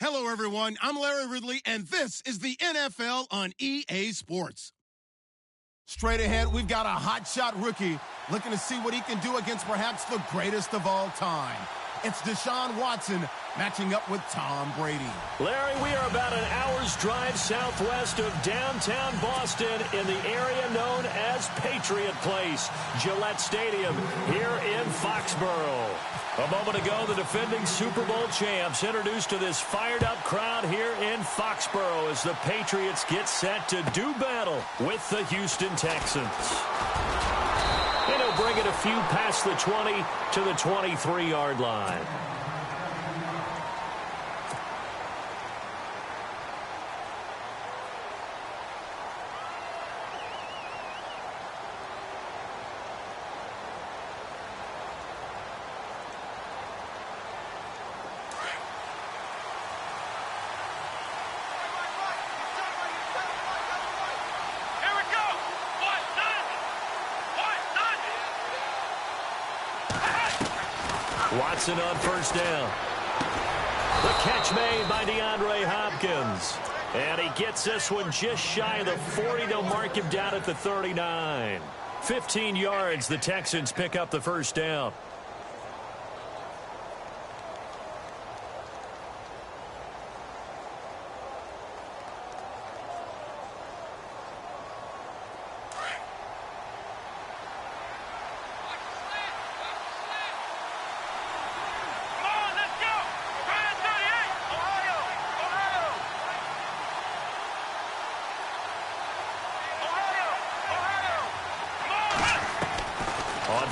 Hello, everyone. I'm Larry Ridley, and this is the NFL on EA Sports. Straight ahead, we've got a hotshot rookie looking to see what he can do against perhaps the greatest of all time. It's Deshaun Watson matching up with Tom Brady. Larry, we are about an hour's drive southwest of downtown Boston in the area known as Patriot Place, Gillette Stadium here in Foxborough. A moment ago, the defending Super Bowl champs introduced to this fired-up crowd here in Foxborough as the Patriots get set to do battle with the Houston Texans. And he'll bring it a few past the 20 to the 23-yard line. Watson on first down. The catch made by DeAndre Hopkins. And he gets this one just shy of the 40. They'll mark him down at the 39. 15 yards. The Texans pick up the first down.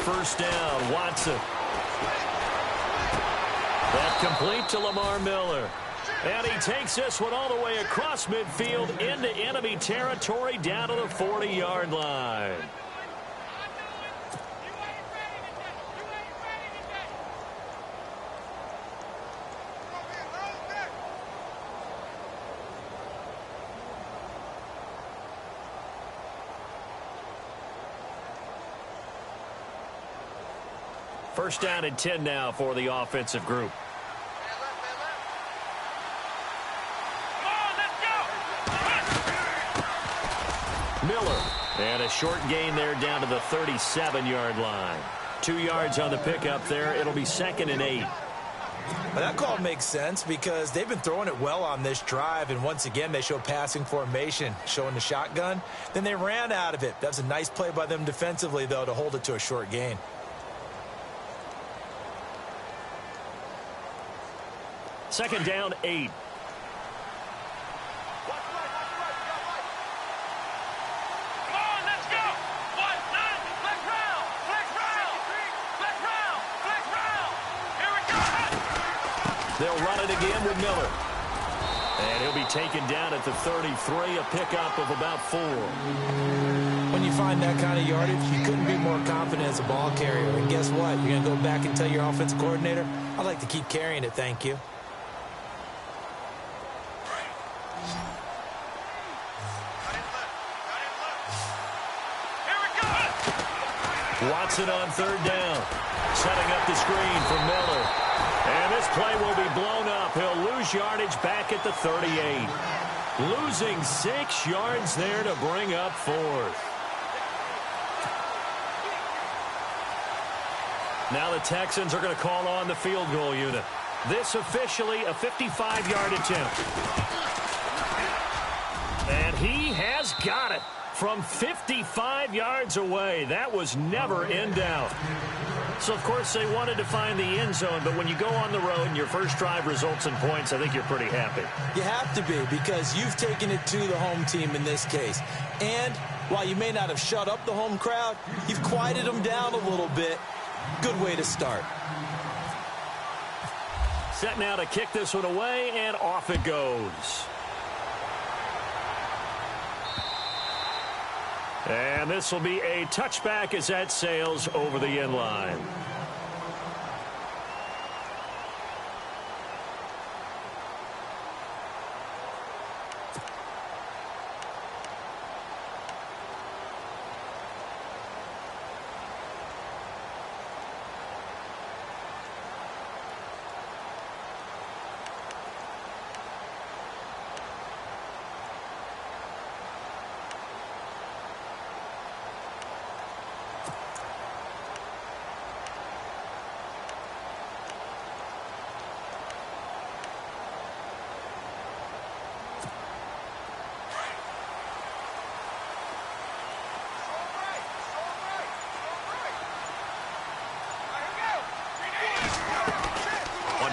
First down, Watson. That complete to Lamar Miller. And he takes this one all the way across midfield into enemy territory down to the 40-yard line. First down and 10 now for the offensive group. Miller. And a short gain there down to the 37-yard line. 2 yards on the pickup there. It'll be 2nd and 8. Well, that call makes sense because they've been throwing it well on this drive, and once again they show passing formation, showing the shotgun. Then they ran out of it. That's a nice play by them defensively, though, to hold it to a short gain. Second down, 8. They'll run it again with Miller. And he'll be taken down at the 33, a pickup of about 4. When you find that kind of yardage, you couldn't be more confident as a ball carrier. And guess what? You're going to go back and tell your offensive coordinator, I'd like to keep carrying it, thank you. Watson on third down. Setting up the screen for Miller. And this play will be blown up. He'll lose yardage back at the 38. Losing 6 yards there to bring up 4th. Now the Texans are going to call on the field goal unit. This officially a 55-yard attempt. And he has got it. From 55 yards away. That was never in doubt. So, of course, they wanted to find the end zone, but when you go on the road and your first drive results in points, I think you're pretty happy. You have to be, because you've taken it to the home team in this case. And while you may not have shut up the home crowd, you've quieted them down a little bit. Good way to start. Set now to kick this one away, and off it goes. And this will be a touchback as that sails over the end line.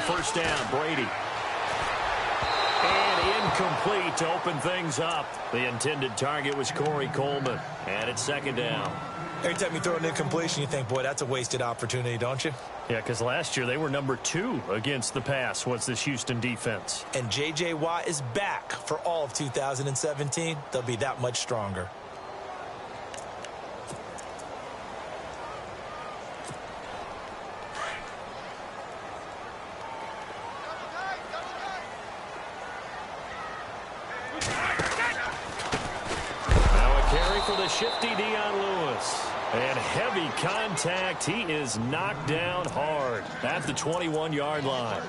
first down. Brady. And incomplete to open things up. The intended target was Corey Coleman. And it's second down. Every time you throw an incompletion, you think, boy, that's a wasted opportunity, don't you? Yeah, because last year they were number 2 against the pass. What's this Houston defense? And J.J. Watt is back for all of 2017. They'll be that much stronger. For the shifty Dion Lewis. And heavy contact. He is knocked down hard at the 21-yard line.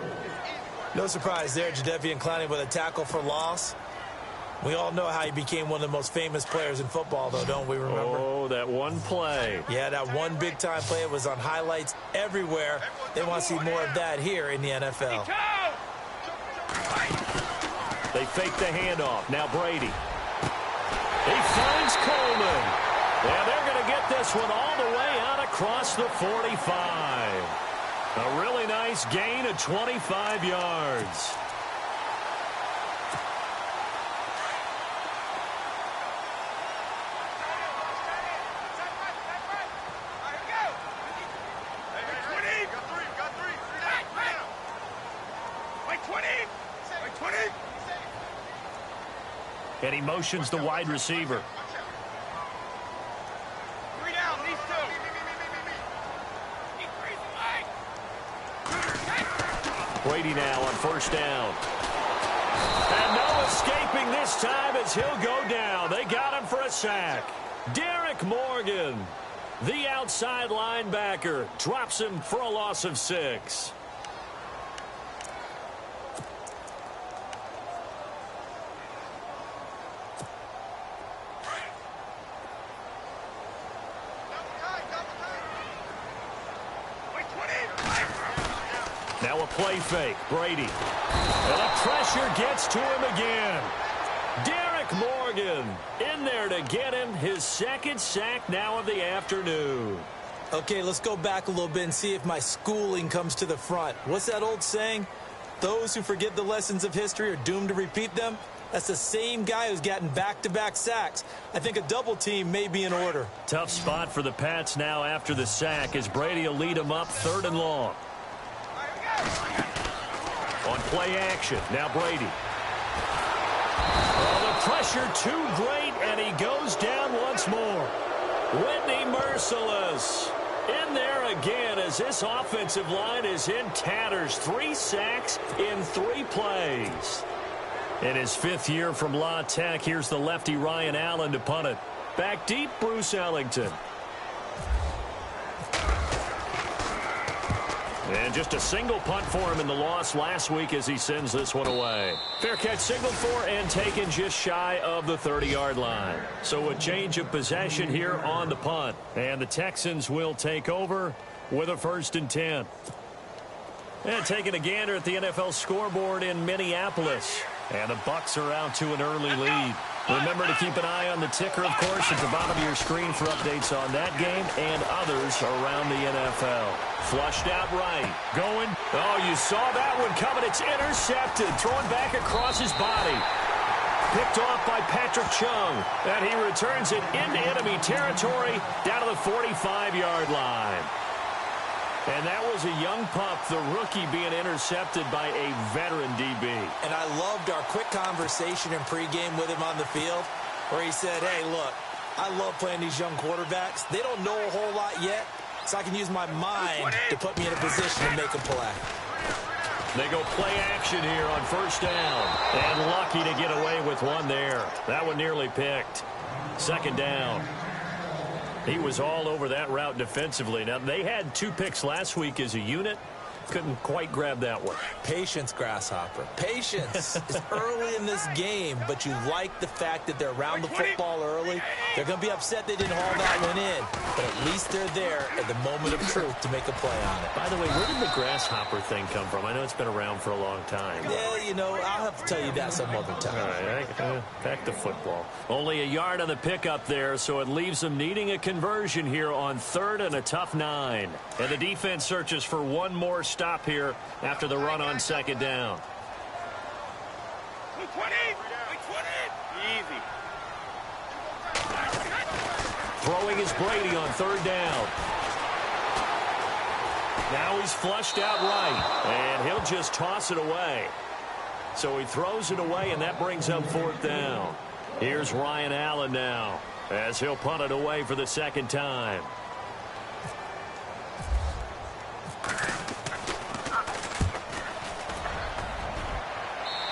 No surprise there, Jadeveon Clowney with a tackle for loss. We all know how he became one of the most famous players in football, though, don't we remember? Oh, that one play. Yeah, that one big-time play. It was on highlights everywhere. They want to see more of that here in the NFL. They fake the handoff. Now Brady. He finds Coleman. And they're going to get this one all the way out across the 45. A really nice gain of 25 yards. And he motions the wide receiver. 3 down, these 2. Brady now on first down. And no escaping this time as he'll go down. They got him for a sack. Derek Morgan, the outside linebacker, drops him for a loss of 6. Now a play fake. Brady. And the pressure gets to him again. Derek Morgan in there to get him his second sack now of the afternoon. Okay, let's go back a little bit and see if my schooling comes to the front. What's that old saying? Those who forget the lessons of history are doomed to repeat them. That's the same guy who's gotten back-to-back sacks. I think a double team may be in order. Tough spot for the Pats now after the sack as Brady will lead them up 3rd and long. On play action, now Brady. Oh, the pressure too great, and he goes down once more. Whitney Merciless in there again as this offensive line is in tatters. 3 sacks in 3 plays. In his 5th year from La Tech, here's the lefty Ryan Allen to punt it. Back deep, Bruce Ellington. And just a single punt for him in the loss last week as he sends this one away. Fair catch signaled for and taken just shy of the 30-yard line. So a change of possession here on the punt. And the Texans will take over with a 1st and 10. And taking a gander at the NFL scoreboard in Minneapolis. And the Bucs are out to an early lead. Remember to keep an eye on the ticker, of course, at the bottom of your screen for updates on that game and others around the NFL. Flushed out right. Going. Oh, you saw that one coming. It's intercepted. Thrown back across his body. Picked off by Patrick Chung. And he returns it into enemy territory down to the 45-yard line. And that was a young pup, the rookie, being intercepted by a veteran DB. And I loved our quick conversation in pregame with him on the field where he said, hey, look, I love playing these young quarterbacks. They don't know a whole lot yet, so I can use my mind to put me in a position to make a play. They go play action here on first down. And lucky to get away with one there. That one nearly picked. Second down. He was all over that route defensively. Now, they had 2 picks last week as a unit. Couldn't quite grab that one. Patience, Grasshopper. Patience. It's early in this game, but you like the fact that they're around the football early. They're going to be upset they didn't haul that one in, but at least they're there at the moment of truth to make a play on it. By the way, where did the grasshopper thing come from? I know it's been around for a long time. Yeah, you know, I'll have to tell you that some other time. All right, back to football. Only a yard on the pickup there, so it leaves them needing a conversion here on 3rd and a tough 9. And the defense searches for one more stop stop here after the run on second down. 20. Easy. Throwing is Brady on third down. Now he's flushed out right, and he'll just toss it away. So he throws it away, and that brings up fourth down. Here's Ryan Allen now, as he'll punt it away for the second time.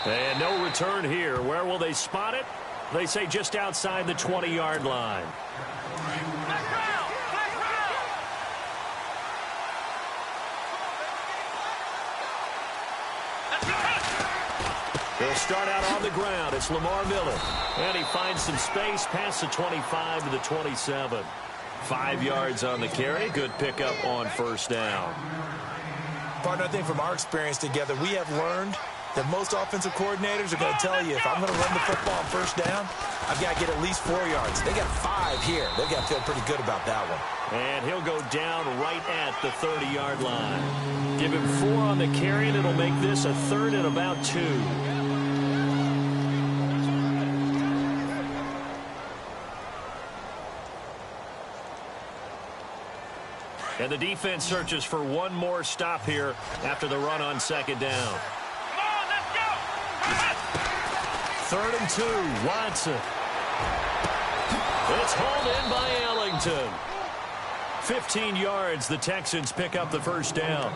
And no return here. Where will they spot it? They say just outside the 20-yard line. They'll start out on the ground. It's Lamar Miller. And he finds some space past the 25 to the 27. 5 yards on the carry. Good pickup on first down. Partner, I think from our experience together, we have learned that most offensive coordinators are going to tell you, if I'm going to run the football on first down, I've got to get at least 4 yards. They got 5 here. They've got to feel pretty good about that one. And he'll go down right at the 30-yard line. Give him 4 on the carry, and it'll make this a 3rd and about 2. And the defense searches for one more stop here after the run on second down. Come on, let's go. 3rd and 2, Watson. It's hauled in by Ellington. 15 yards, the Texans pick up the first down.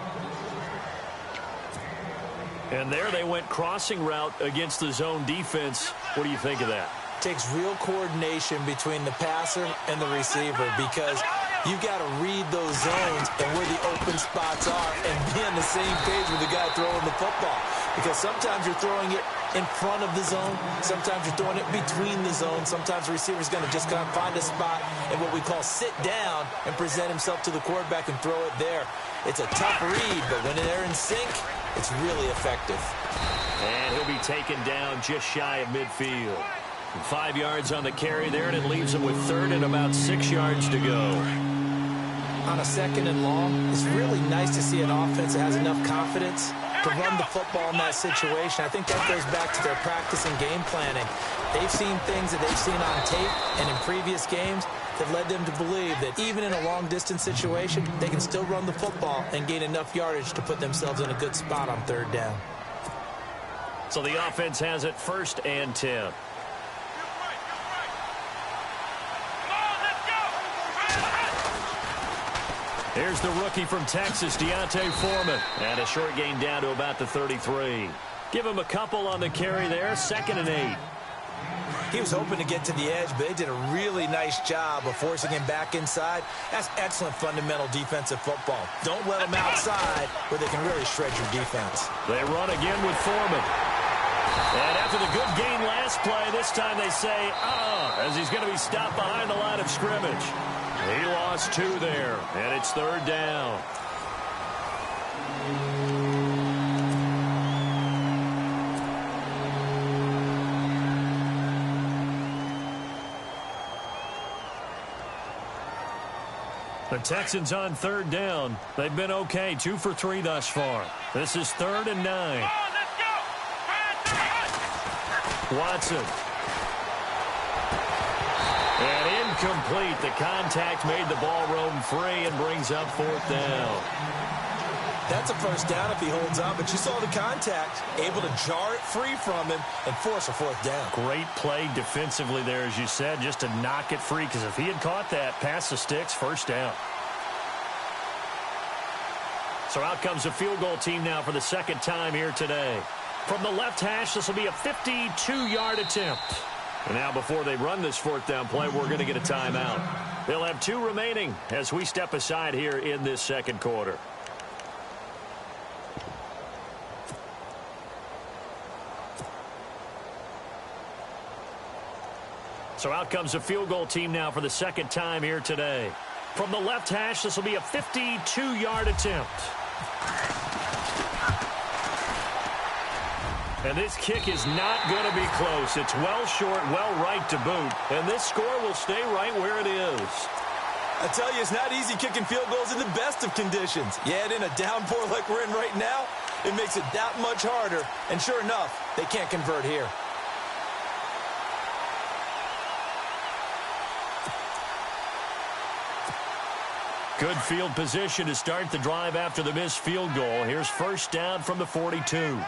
And there they went crossing route against the zone defense. What do you think of that? Takes real coordination between the passer and the receiver, because you've got to read those zones and where the open spots are and be on the same page with the guy throwing the football. Because sometimes you're throwing it in front of the zone. Sometimes you're throwing it between the zones. Sometimes the receiver's going to just kind of find a spot and what we call sit down and present himself to the quarterback and throw it there. It's a tough read, but when they're in sync, it's really effective. And he'll be taken down just shy of midfield. 5 yards on the carry there, and it leaves him with 3rd and about 6 yards to go. On a 2nd and long, it's really nice to see an offense that has enough confidence to run the football in that situation. I think that goes back to their practice and game planning. They've seen things that they've seen on tape and in previous games that led them to believe that even in a long-distance situation, they can still run the football and gain enough yardage to put themselves in a good spot on 3rd down. So the offense has it 1st and 10. Here's the rookie from Texas, Deontay Foreman. And a short gain down to about the 33. Give him a couple on the carry there, 2nd and 8. He was hoping to get to the edge, but they did a really nice job of forcing him back inside. That's excellent fundamental defensive football. Don't let him outside where they can really shred your defense. They run again with Foreman. And after the good gain last play, this time they say, as he's going to be stopped behind the line of scrimmage. He lost 2 there, and it's 3rd down. The Texans on 3rd down. They've been okay, 2 for 3 thus far. This is 3rd and 9. Watson. And incomplete. The contact made the ball roam free and brings up 4th down. That's a first down if he holds on, but you saw the contact, able to jar it free from him and force a 4th down. Great play defensively there, as you said, just to knock it free, because if he had caught that, past the sticks, 1st down. So out comes a field goal team now for the 2nd time here today. From the left hash, this will be a 52-yard attempt. And now before they run this 4th down play, we're going to get a timeout. They'll have 2 remaining as we step aside here in this 2nd quarter. So out comes a field goal team now for the 2nd time here today. From the left hash, this will be a 52-yard attempt. And this kick is not going to be close. It's well short, well right to boot. And this score will stay right where it is. I tell you, it's not easy kicking field goals in the best of conditions. You add in a downpour like we're in right now, it makes it that much harder. And sure enough, they can't convert here. Good field position to start the drive after the missed field goal. Here's first down from the 42.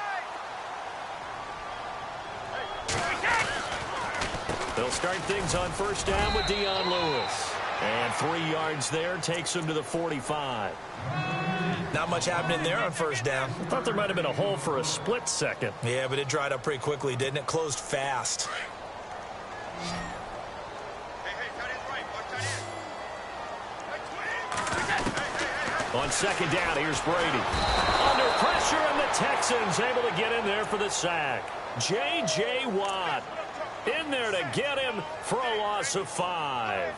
They'll start things on first down with Dion Lewis. And 3 yards there takes him to the 45. Not much happening there on first down. I thought there might have been a hole for a split second. Yeah, but it dried up pretty quickly, didn't it? Closed fast. On second down, here's Brady. Under pressure, and the Texans able to get in there for the sack. J.J. Watt in there to get him for a loss of 5.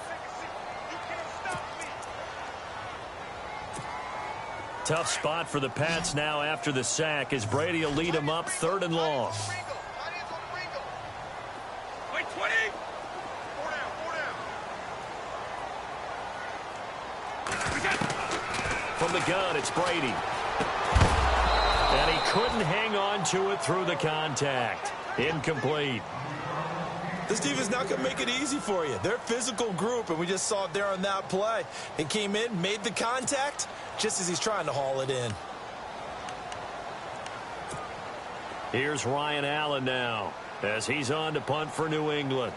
Tough spot for the Pats now after the sack as Brady will lead them up 3rd and long. From the gun, it's Brady. And he couldn't hang on to it through the contact. Incomplete. This defense not going to make it easy for you. They're a physical group, and we just saw it there on that play. He came in, made the contact, just as he's trying to haul it in. Here's Ryan Allen now as he's on to punt for New England.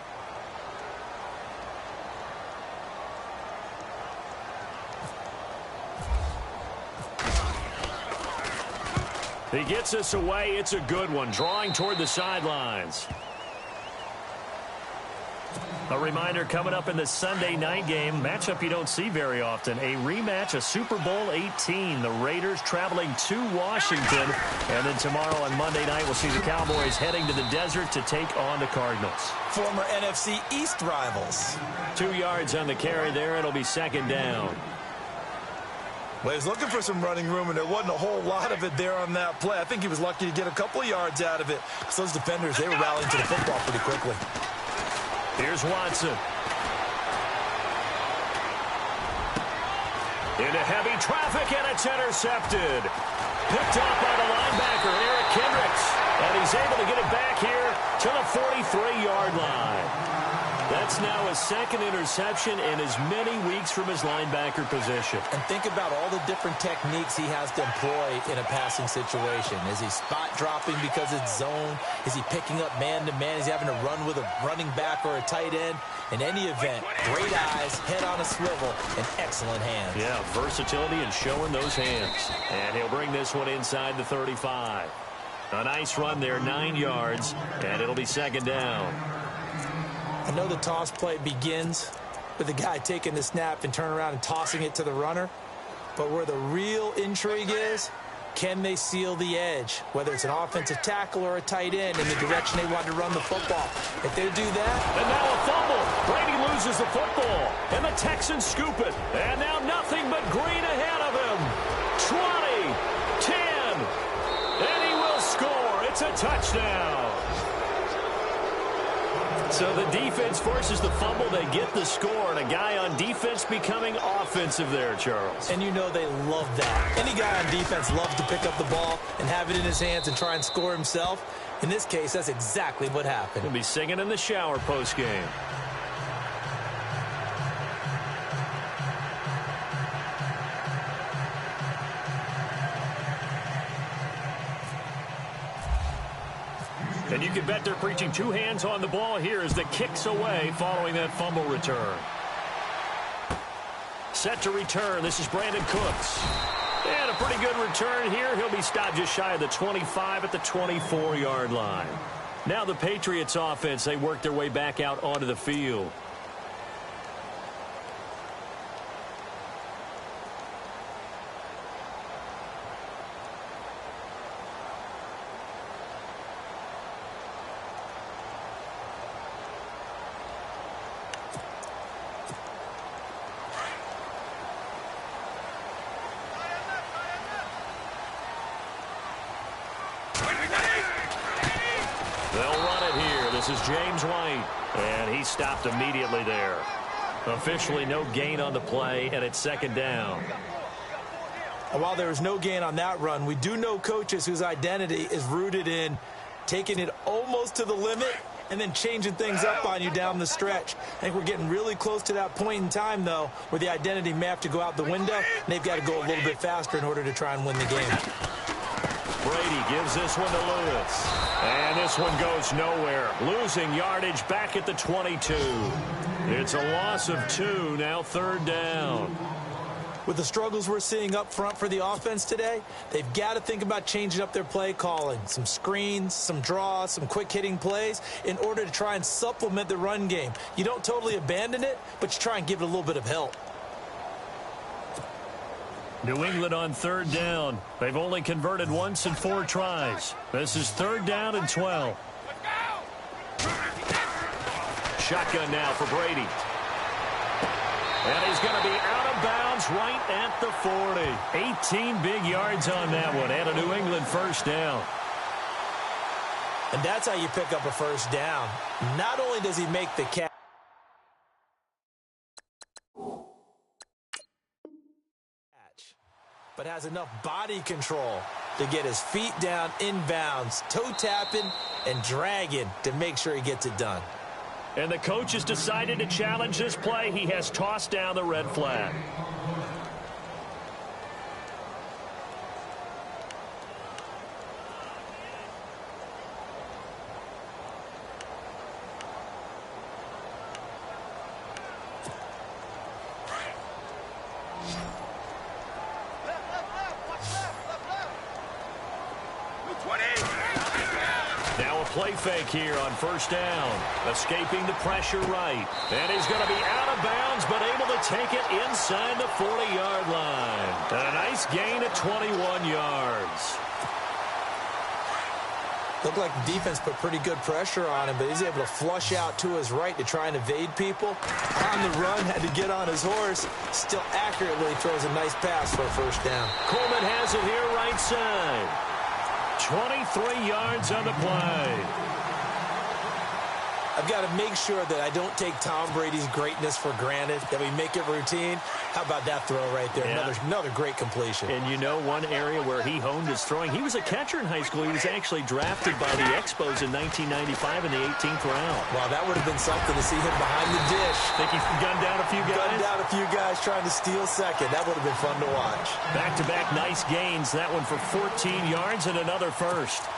He gets us away. It's a good one, drawing toward the sidelines. A reminder coming up in the Sunday night game, matchup you don't see very often, a rematch of Super Bowl 18. The Raiders traveling to Washington. And then tomorrow on Monday night, we'll see the Cowboys heading to the desert to take on the Cardinals. Former NFC East rivals. 2 yards on the carry there. It'll be second down. Well, he was looking for some running room, and there wasn't a whole lot of it there on that play. I think he was lucky to get a couple of yards out of it. Because those defenders, they were rallying to the football pretty quickly. Here's Watson. Into heavy traffic, and it's intercepted. Picked up by the linebacker, Eric Kendricks. And he's able to get it back here to the 43-yard line. That's now his second interception in as many weeks from his linebacker position. And think about all the different techniques he has to employ in a passing situation. Is he spot dropping because it's zone? Is he picking up man-to-man? Is he having to run with a running back or a tight end? In any event, great eyes, head on a swivel, and excellent hands. Yeah, versatility and showing those hands. And he'll bring this one inside the 35. A nice run there, 9 yards, and it'll be second down. I know the toss play begins with the guy taking the snap and turning around and tossing it to the runner. But where the real intrigue is, can they seal the edge? Whether it's an offensive tackle or a tight end in the direction they want to run the football. If they do that... And now a fumble. Brady loses the football. And the Texans scoop it. And now nothing but green ahead of him. 20, 10, and he will score. It's a touchdown. So the defense forces the fumble. They get the score, and a guy on defense becoming offensive there, Charles. And you know they love that. Any guy on defense loves to pick up the ball and have it in his hands and try and score himself. In this case, that's exactly what happened. He'll be singing in the shower post-game. And you can bet they're preaching two hands on the ball here as the kick's away following that fumble return. Set to return. This is Brandon Cooks. And a pretty good return here. He'll be stopped just shy of the 25 at the 24-yard line. Now the Patriots offense, they work their way back out onto the field. They'll run it here. This is James White. And he stopped immediately there. Officially no gain on the play, and it's second down. And while there was no gain on that run, we do know coaches whose identity is rooted in taking it almost to the limit and then changing things up on you down the stretch. I think we're getting really close to that point in time, though, where the identity may have to go out the window, and they've got to go a little bit faster in order to try and win the game. Brady gives this one to Lewis. And this one goes nowhere. Losing yardage back at the 22. It's a loss of 2, now third down. With the struggles we're seeing up front for the offense today, they've got to think about changing up their play calling. Some screens, some draws, some quick-hitting plays in order to try and supplement the run game. You don't totally abandon it, but you try and give it a little bit of help. New England on third down. They've only converted once in 4 tries. This is third down and 12. Shotgun now for Brady. And he's going to be out of bounds right at the 40. 18 big yards on that one and a New England first down. And that's how you pick up a first down. Not only does he make the catch, but has enough body control to get his feet down inbounds, toe tapping and dragging to make sure he gets it done. And the coach has decided to challenge this play. He has tossed down the red flag. Play fake here on first down. Escaping the pressure right. And he's going to be out of bounds, but able to take it inside the 40-yard line. And a nice gain of 21 yards. Looked like the defense put pretty good pressure on him, but he's able to flush out to his right to try and evade people. On the run, had to get on his horse. Still accurately throws a nice pass for a first down. Coleman has it here right side. 23 yards on the play. I've got to make sure that I don't take Tom Brady's greatness for granted, that we make it routine. How about that throw right there? Yeah. Another great completion. And you know one area where he honed his throwing, he was a catcher in high school. He was actually drafted by the Expos in 1995 in the 18th round. Wow, that would have been something to see him behind the dish. Think he gunned down a few guys? Gunned down a few guys trying to steal second. That would have been fun to watch. Back-to-back nice gains. That one for 14 yards and another first.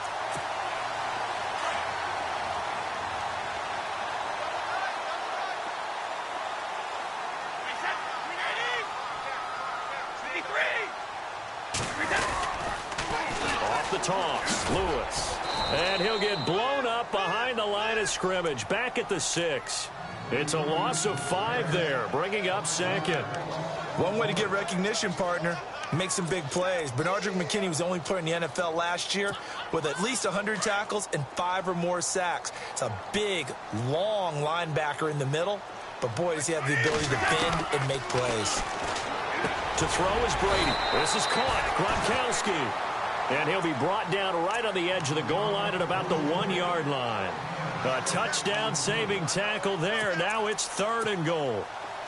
Toss, Lewis. And he'll get blown up behind the line of scrimmage. Back at the 6. It's a loss of 5 there, bringing up second. One way to get recognition, partner. Make some big plays. Bernardrick McKinney was only put in the NFL last year with at least 100 tackles and 5 or more sacks. It's a big, long linebacker in the middle. But, boy, does he have the ability to bend and make plays. To throw is Brady. This is caught. Gronkowski. And he'll be brought down right on the edge of the goal line at about the 1-yard line. A touchdown saving tackle there. Now it's 3rd and goal.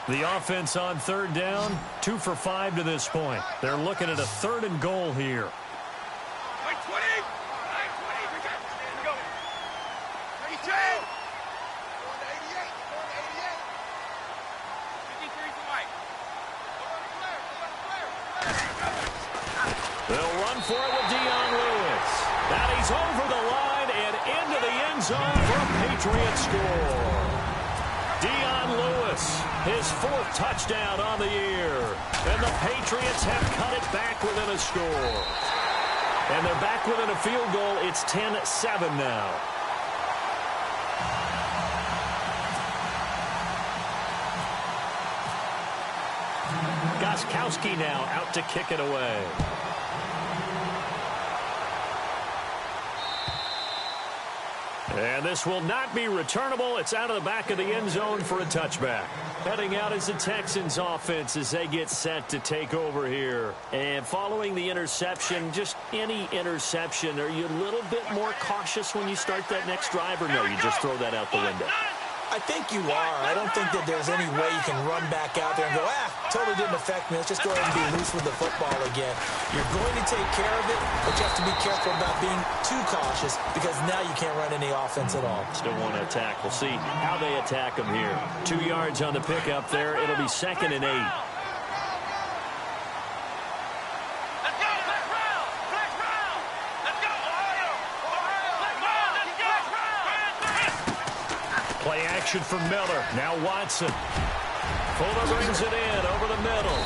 The offense on third down, 2 for 5 to this point. They're looking at a 3rd and goal here. They'll run for it with Dion Lewis. And he's over the line and into the end zone for a Patriot score. Dion Lewis, his 4th touchdown on the year. And the Patriots have cut it back within a score. And they're back within a field goal. It's 10-7 now. Gostkowski now out to kick it away. And this will not be returnable. It's out of the back of the end zone for a touchback. Heading out is the Texans offense as they get set to take over here. And following the interception, just any interception, are you a little bit more cautious when you start that next drive, or no, you just throw that out the window? I think you are. I don't think that there's any way you can run back out there and go, totally didn't affect me. Let's just go ahead and be loose with the football again. You're going to take care of it, but you have to be careful about being too cautious because now you can't run any offense at all. Still want to attack. We'll see how they attack them here. 2 yards on the pickup there. It'll be 2nd and 8. Play action for Miller. Now Watson. Fuller brings it in over the middle.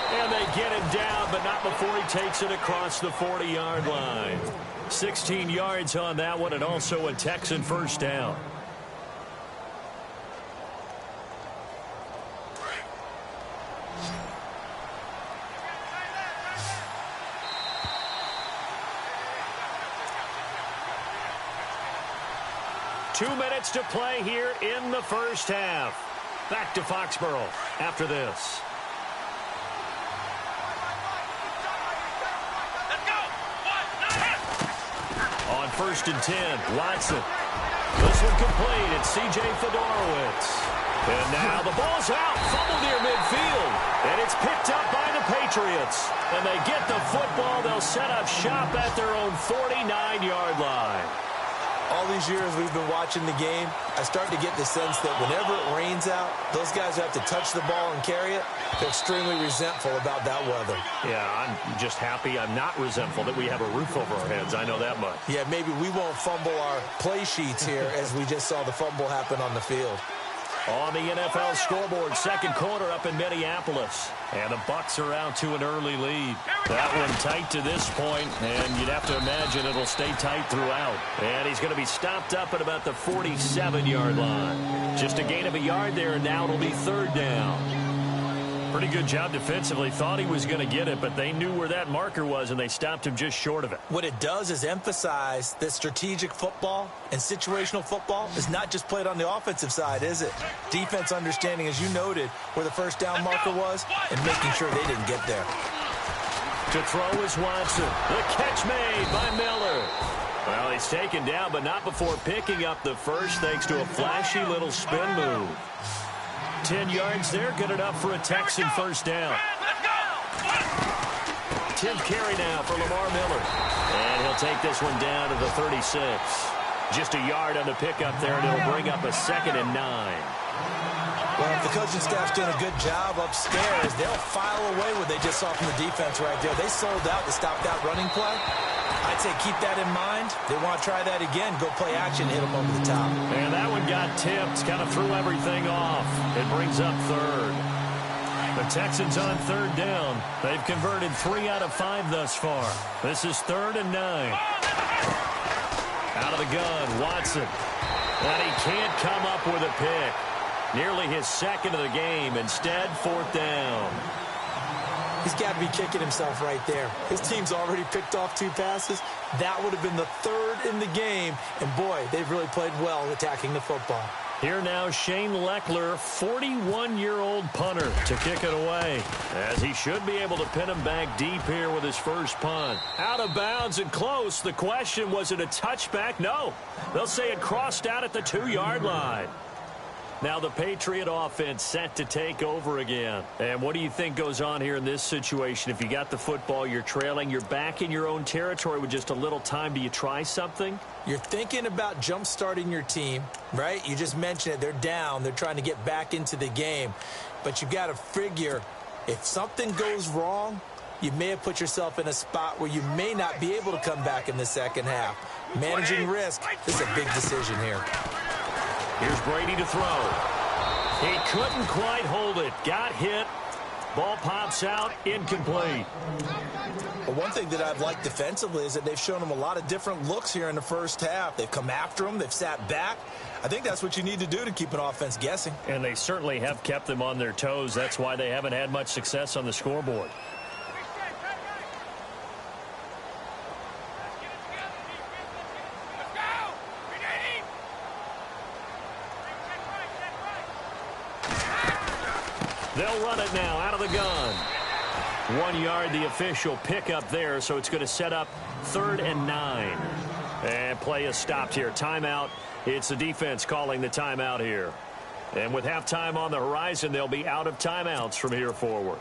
And they get him down, but not before he takes it across the 40-yard line. 16 yards on that one, and also a Texan first down. Two minutes to play here in the first half. Back to Foxborough after this. On 1st and 10, Watson. This one complete. It's C.J. Fedorowicz. And now the ball's out. Fumble near midfield. And it's picked up by the Patriots. And they get the football. They'll set up shop at their own 49-yard line. All these years we've been watching the game, I start to get the sense that whenever it rains out, those guys who have to touch the ball and carry it, they're extremely resentful about that weather. Yeah, I'm just happy I'm not resentful that we have a roof over our heads. I know that much. Yeah, maybe we won't fumble our play sheets here as we just saw the fumble happen on the field. On the NFL scoreboard, 2nd quarter up in Minneapolis. And the Bucs are out to an early lead. That one tight to this point, and you'd have to imagine it'll stay tight throughout. And he's going to be stopped up at about the 47-yard line. Just a gain of a yard there, and now it'll be 3rd down. Pretty good job defensively. Thought he was going to get it, but they knew where that marker was, and they stopped him just short of it. What it does is emphasize that strategic football and situational football is not just played on the offensive side, is it? Defense understanding, as you noted, where the first down marker was and making sure they didn't get there. To throw is Watson. The catch made by Miller. Well, he's taken down, but not before picking up the first thanks to a flashy little spin move. 10 yards there, good enough for a Texan first down. 10th carry now for Lamar Miller. And he'll take this one down to the 36. Just a yard on the pickup there, and it'll bring up a 2nd and 9. Well, if the coaching staff's doing a good job upstairs, they'll file away what they just saw from the defense right there. They sold out to stop that running play. I'd say keep that in mind. They want to try that again. Go play action, hit them over the top. And that one got tipped, kind of threw everything off. It brings up 3rd. The Texans on 3rd down. They've converted 3 out of 5 thus far. This is 3rd and 9. Out of the gun, Watson. And he can't come up with a pick. Nearly his 2nd of the game. Instead, 4th down. He's got to be kicking himself right there. His team's already picked off 2 passes. That would have been the 3rd in the game. And, boy, they've really played well attacking the football. Here now, Shane Leckler, 41-year-old punter, to kick it away. As he should be able to pin him back deep here with his first punt. Out of bounds and close. The question, was it a touchback? No. They'll say it crossed out at the 2-yard line. Now the Patriot offense set to take over again. And what do you think goes on here in this situation? If you got the football, you're trailing, you're back in your own territory with just a little time. Do you try something? You're thinking about jump-starting your team, right? You just mentioned it. They're down. They're trying to get back into the game. But you've got to figure if something goes wrong, you may have put yourself in a spot where you may not be able to come back in the second half. Managing risk, this is a big decision here. Here's Brady to throw. He couldn't quite hold it. Got hit. Ball pops out. Incomplete. Well, one thing that I've liked defensively is that they've shown them a lot of different looks here in the first half. They've come after them. They've sat back. I think that's what you need to do to keep an offense guessing. And they certainly have kept them on their toes. That's why they haven't had much success on the scoreboard. They'll run it now out of the gun. 1 yard, the official pickup there, so it's going to set up 3rd and 9. And play is stopped here. Timeout. It's the defense calling the timeout here. And with halftime on the horizon, they'll be out of timeouts from here forward.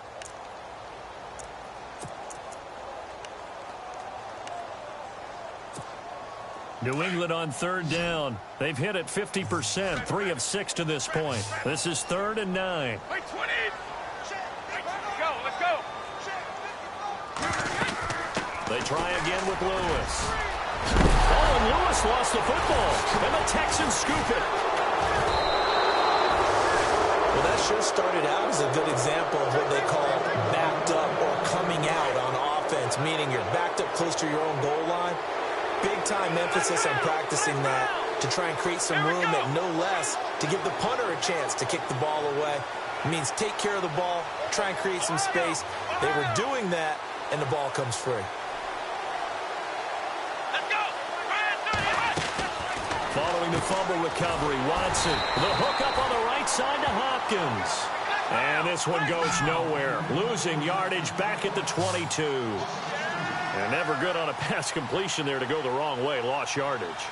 New England on third down. They've hit it 50%, 3 of 6 to this point. This is 3rd and 9. Let's go. They try again with Lewis. Oh, and Lewis lost the football. And the Texans scoop it. Well, that sure started out as a good example of what they call backed up or coming out on offense, meaning you're backed up close to your own goal line. Big-time emphasis on practicing that to try and create some room and no less to give the punter a chance to kick the ball away. It means take care of the ball, try and create some space. They were doing that, and the ball comes free. Following the fumble recovery, Watson. The hook up on the right side to Hopkins. And this one goes nowhere. Losing yardage back at the 22. And never good on a pass completion there to go the wrong way. Lost yardage.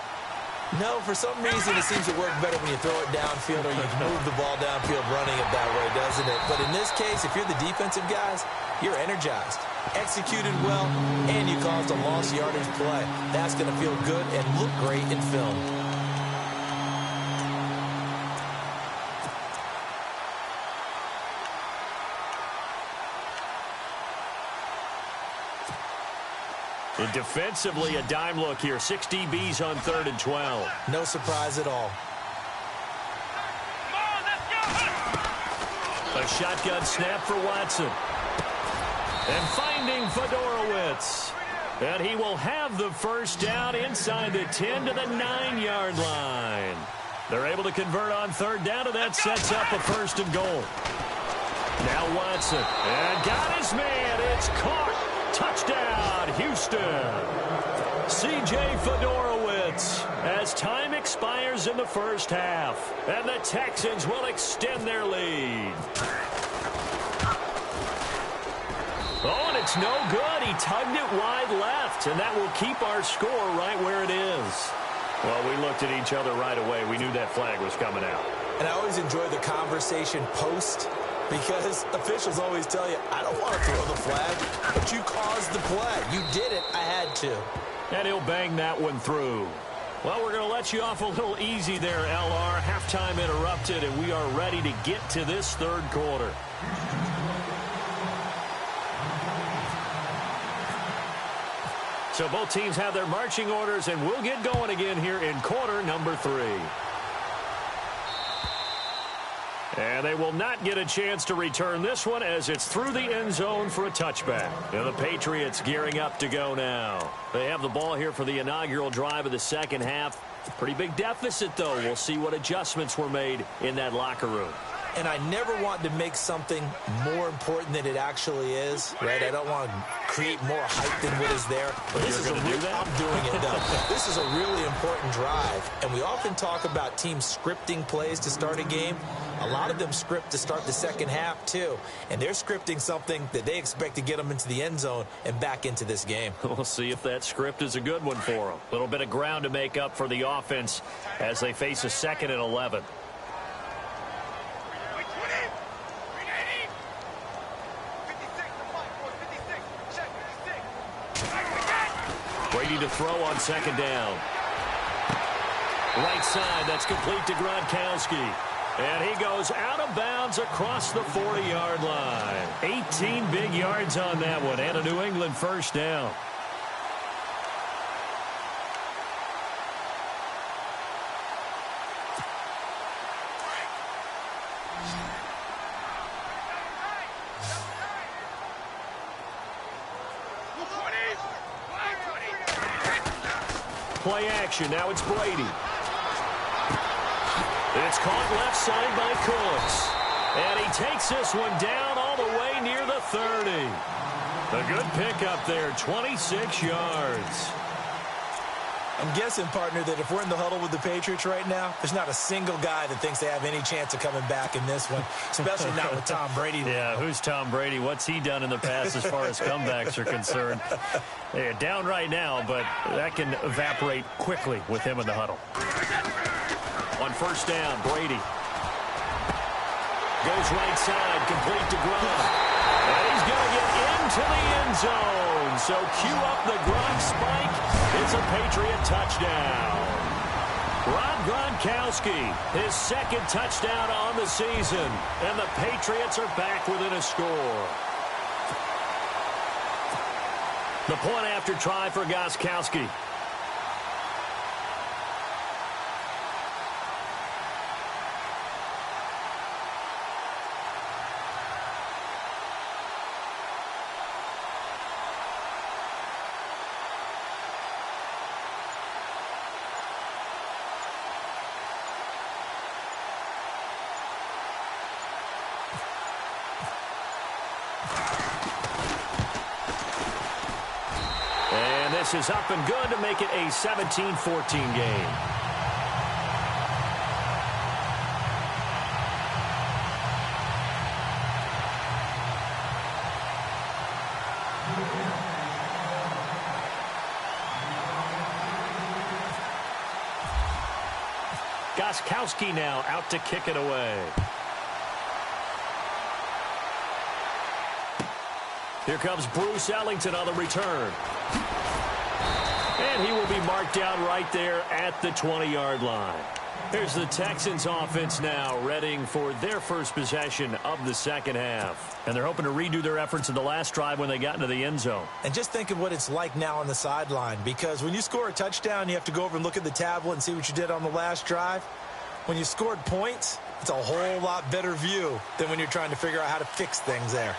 No, for some reason it seems to work better when you throw it downfield or you move the ball downfield running it that way, doesn't it? But in this case, if you're the defensive guys, you're energized, executed well, and you caused a lost yardage play. That's going to feel good and look great in film. And defensively, a dime look here. 6 DBs on 3rd and 12. No surprise at all. A shotgun snap for Watson. And finding Fedorowicz. And he will have the first down inside the 10 to the 9-yard line. They're able to convert on 3rd down, and that sets up a 1st and goal. Now Watson. And got his man. It's caught. Touchdown, Houston. C.J. Fedorowicz as time expires in the first half. And the Texans will extend their lead. Oh, and it's no good. He tugged it wide left, and that will keep our score right where it is. Well, we looked at each other right away. We knew that flag was coming out. And I always enjoy the conversation post, because officials always tell you, I don't want to throw the flag, but you caused the play. You did it. I had to. And he'll bang that one through. Well, we're going to let you off a little easy there, LR. Halftime interrupted, and we are ready to get to this 3rd quarter. So both teams have their marching orders, and we'll get going again here in quarter number 3. And they will not get a chance to return this one as it's through the end zone for a touchback. And the Patriots gearing up to go now. They have the ball here for the inaugural drive of the second half. Pretty big deficit, though. We'll see what adjustments were made in that locker room. And I never want to make something more important than it actually is, right? I don't want to create more hype than what is there. But this is I'm doing it, though. This is a really important drive. And we often talk about teams scripting plays to start a game. A lot of them script to start the second half, too. And they're scripting something that they expect to get them into the end zone and back into this game. We'll see if that script is a good one for them. A little bit of ground to make up for the offense as they face a 2nd and 11. Brady to throw on 2nd down. Right side, that's complete to Gronkowski. And he goes out of bounds across the 40-yard line. 18 big yards on that one, and a New England 1st down. Play action. Now it's Brady. It's caught left side by Cooks. And he takes this one down all the way near the 30. A good pickup there, 26 yards. I'm guessing, partner, that if we're in the huddle with the Patriots right now, there's not a single guy that thinks they have any chance of coming back in this one, especially not with Tom Brady. Yeah, who's Tom Brady? What's he done in the past as far as comebacks are concerned? They're down right now, but that can evaporate quickly with him in the huddle. On 1st down, Brady. Goes right side, complete to Gronk. And he's going to get into the end zone. So cue up the Gronk spike. It's a Patriot touchdown. Rob Gronkowski, his second touchdown on the season. And the Patriots are back within a score. The point after try for Gronkowski. This is up and good to make it a 17-14 game. Gronkowski now out to kick it away. Here comes Bruce Ellington on the return. And he will be marked down right there at the 20-yard line. Here's the Texans offense now, readying for their first possession of the second half. And they're hoping to redo their efforts in the last drive when they got into the end zone. And just think of what it's like now on the sideline, because when you score a touchdown, you have to go over and look at the tablet and see what you did on the last drive. When you scored points, it's a whole lot better view than when you're trying to figure out how to fix things there.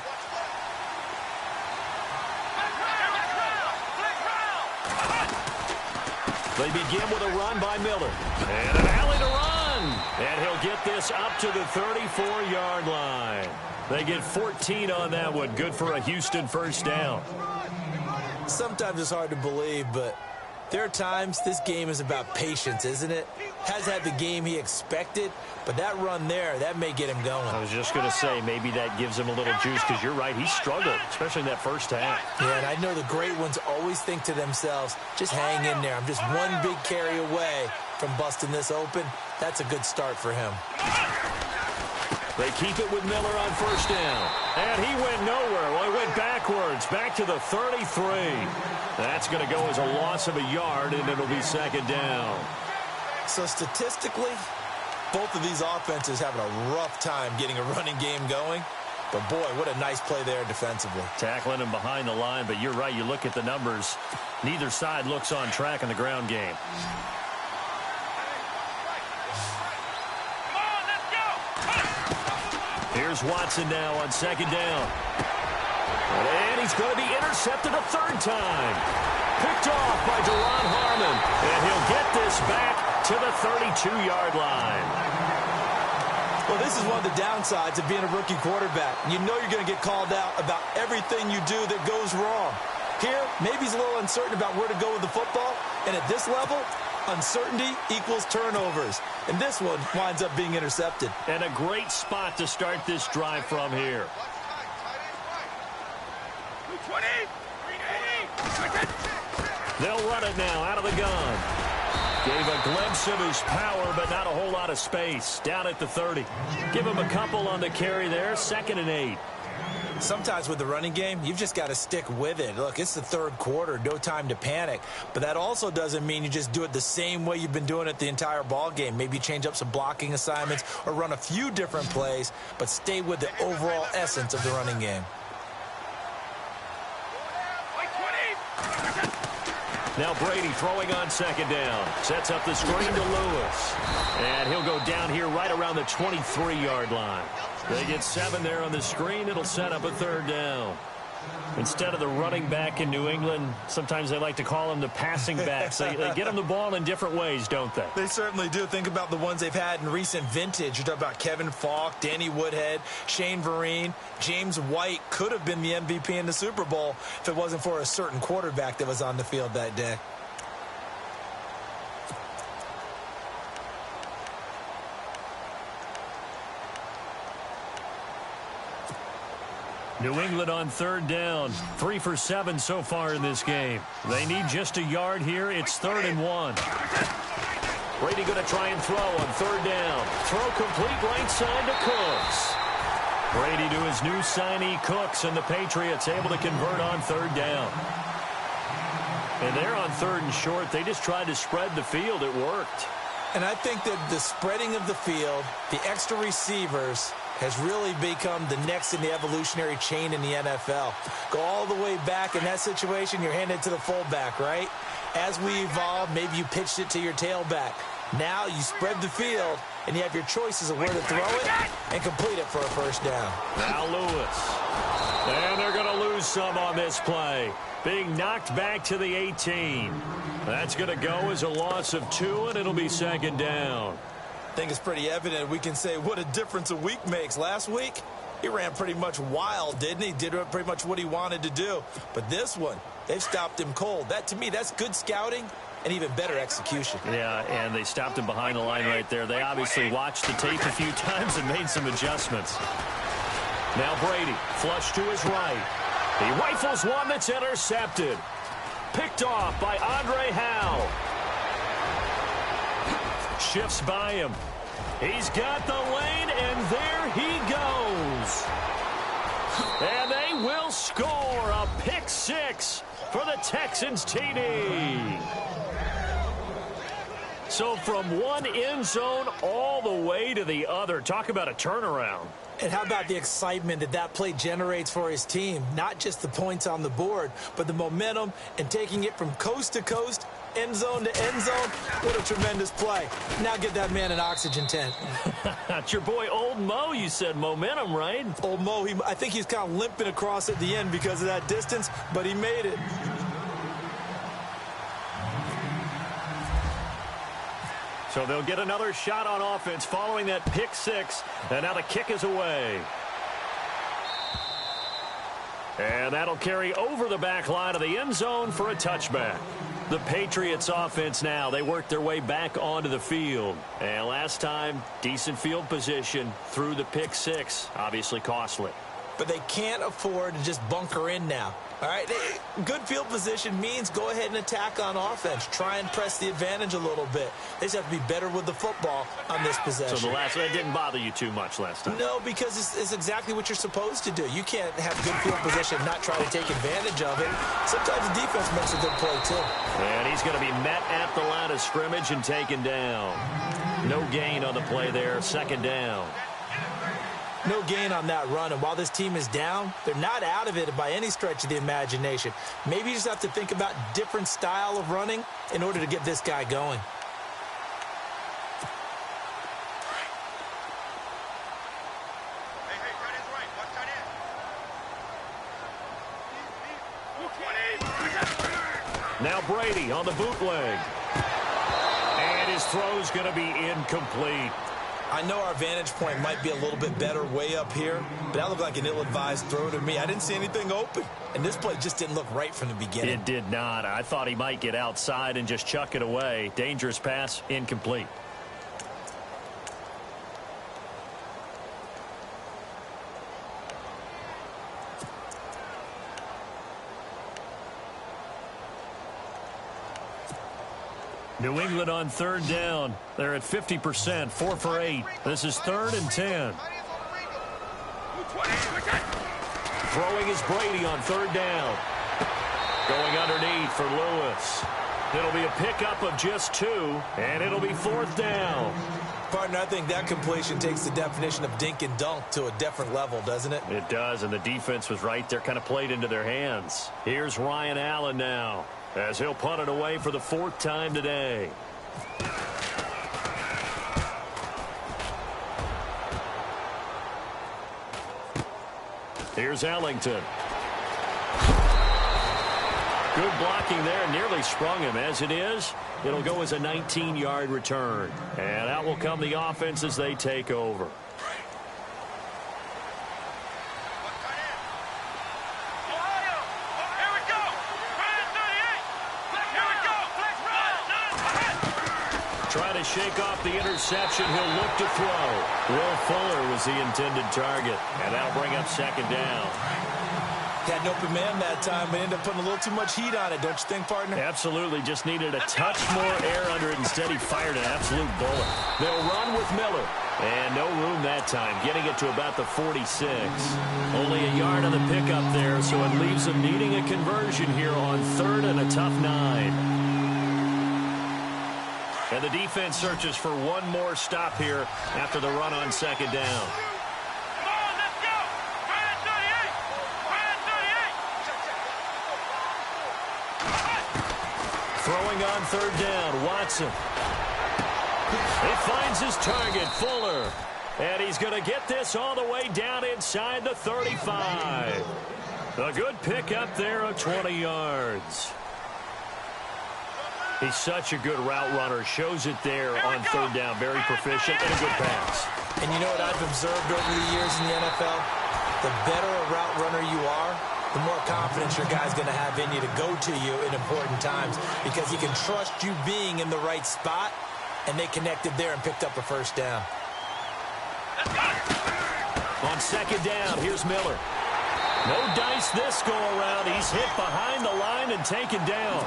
They begin with a run by Miller. And an alley to run. And he'll get this up to the 34-yard line. They get 14 on that one. Good for a Houston first down. Sometimes it's hard to believe, but there are times this game is about patience, isn't it? Has had the game he expected, but that run there, that may get him going. I was just going to say, maybe that gives him a little juice, because you're right, he struggled, especially in that first half. Yeah, and I know the great ones always think to themselves, just hang in there. I'm just one big carry away from busting this open. That's a good start for him. They keep it with Miller on first down. And he went nowhere. Well, he went backwards, back to the 33. That's going to go as a loss of a yard, and it'll be second down. So statistically, both of these offenses having a rough time getting a running game going. But, boy, what a nice play there defensively. Tackling him behind the line, but you're right. You look at the numbers. Neither side looks on track in the ground game. Here's Watson now on second down. And he's going to be intercepted a third time. Picked off by Deron Harmon. And he'll get this back to the 32-yard line. Well, this is one of the downsides of being a rookie quarterback. You know you're going to get called out about everything you do that goes wrong. Here, maybe he's a little uncertain about where to go with the football. And at this level, uncertainty equals turnovers. And this one winds up being intercepted. And a great spot to start this drive from here. They'll run it now out of the gun. Gave a glimpse of his power, but not a whole lot of space. Down at the 30. Give him a couple on the carry there. 2nd and 8. Sometimes with the running game, you've just got to stick with it. Look, it's the third quarter, no time to panic. But that also doesn't mean you just do it the same way you've been doing it the entire ball game. Maybe change up some blocking assignments or run a few different plays, but stay with the overall essence of the running game. Now Brady throwing on second down. Sets up the screen to Lewis. And he'll go down here right around the 23-yard line. They get 7 there on the screen. It'll set up a third down. Instead of the running back in New England, sometimes they like to call them the passing backs. They get them the ball in different ways, don't they? They certainly do. Think about the ones they've had in recent vintage. You're talking about Kevin Falk, Danny Woodhead, Shane Vereen. James White could have been the MVP in the Super Bowl if it wasn't for a certain quarterback that was on the field that day. New England on third down. 3 for 7 so far in this game. They need just a yard here. It's 3rd and 1. Brady going to try and throw on third down. Throw complete right side to Cooks. Brady to his new signee, Cooks, and the Patriots able to convert on third down. And they're on third and short. They just tried to spread the field. It worked. And I think that the spreading of the field, the extra receivers, has really become the next in the evolutionary chain in the NFL. Go all the way back in that situation, you're handed to the fullback, right? As we evolve, maybe you pitched it to your tailback. Now you spread the field, and you have your choices of where to throw it and complete it for a first down. Now Lewis. And they're going to lose some on this play. Being knocked back to the 18. That's going to go as a loss of 2, and it'll be second down. I think it's pretty evident. We can say what a difference a week makes. Last week, he ran pretty much wild, didn't he? Did pretty much what he wanted to do. But this one, they've stopped him cold. That, to me, that's good scouting and even better execution. Yeah, and they stopped him behind the line right there. They obviously watched the tape a few times and made some adjustments. Now Brady, flush to his right. He rifles one that's intercepted. Picked off by Andre Howe. Shifts by him. He's got the lane, and there he goes. And they will score a pick six for the Texans TD. So from one end zone all the way to the other. Talk about a turnaround. And how about the excitement that that play generates for his team? Not just the points on the board, but the momentum and taking it from coast to coast, end zone to end zone. What a tremendous play. Now get that man an oxygen tent. That's your boy Old Mo. You said momentum, right? Old Mo, I think he's kind of limping across at the end because of that distance, but he made it. So they'll get another shot on offense following that pick six. And now the kick is away. And that'll carry over the back line of the end zone for a touchback. The Patriots offense now, they work their way back onto the field. And last time, decent field position through the pick six. Obviously costly. But they can't afford to just bunker in now. All right, good field position means go ahead and attack on offense. Try and press the advantage a little bit. They just have to be better with the football on this possession. So the last one didn't bother you too much last time? No, because it's exactly what you're supposed to do. You can't have good field position and not try to take advantage of it. Sometimes the defense makes a good play, too. And he's going to be met at the line of scrimmage and taken down. No gain on the play there, second down. No gain on that run, and while this team is down, they're not out of it by any stretch of the imagination. Maybe you just have to think about different style of running in order to get this guy going. Now Brady on the bootleg. And his throw's going to be incomplete. I know our vantage point might be a little bit better way up here, but that looked like an ill-advised throw to me. I didn't see anything open, and this play just didn't look right from the beginning. It did not. I thought he might get outside and just chuck it away. Dangerous pass, incomplete. New England on third down. They're at 50%, 4 for 8. This is 3rd and 10. Throwing is Brady on third down. Going underneath for Lewis. It'll be a pickup of just 2, and it'll be 4th down. Partner, I think that completion takes the definition of dink and dunk to a different level, doesn't it? It does, and the defense was right there, kind of played into their hands. Here's Ryan Allen now, as he'll punt it away for the 4th time today. Here's Ellington. Good blocking there, nearly sprung him. As it is, it'll go as a 19-yard return. And out will come the offense as they take over. Trying to shake off the interception. He'll look to throw. Will Fuller was the intended target. And that'll bring up 2nd down. Had an open man that time, but ended up putting a little too much heat on it, don't you think, partner? Absolutely. Just needed a touch more air under it. Instead, he fired an absolute bullet. They'll run with Miller. And no room that time, getting it to about the 46. Only a yard on the pickup there, so it leaves them needing a conversion here on 3rd and a tough 9. And the defense searches for one more stop here after the run on 2nd down. Throwing on 3rd down, Watson. He finds his target, Fuller. And he's going to get this all the way down inside the 35. A good pickup there of 20 yards. He's such a good route runner. Shows it there on 3rd down. Very proficient and a good pass. And you know what I've observed over the years in the NFL? The better a route runner you are, the more confidence your guy's going to have in you to go to you in important times because he can trust you being in the right spot, and they connected there and picked up a 1st down. On 2nd down, here's Miller. No dice this go-around. He's hit behind the line and taken down.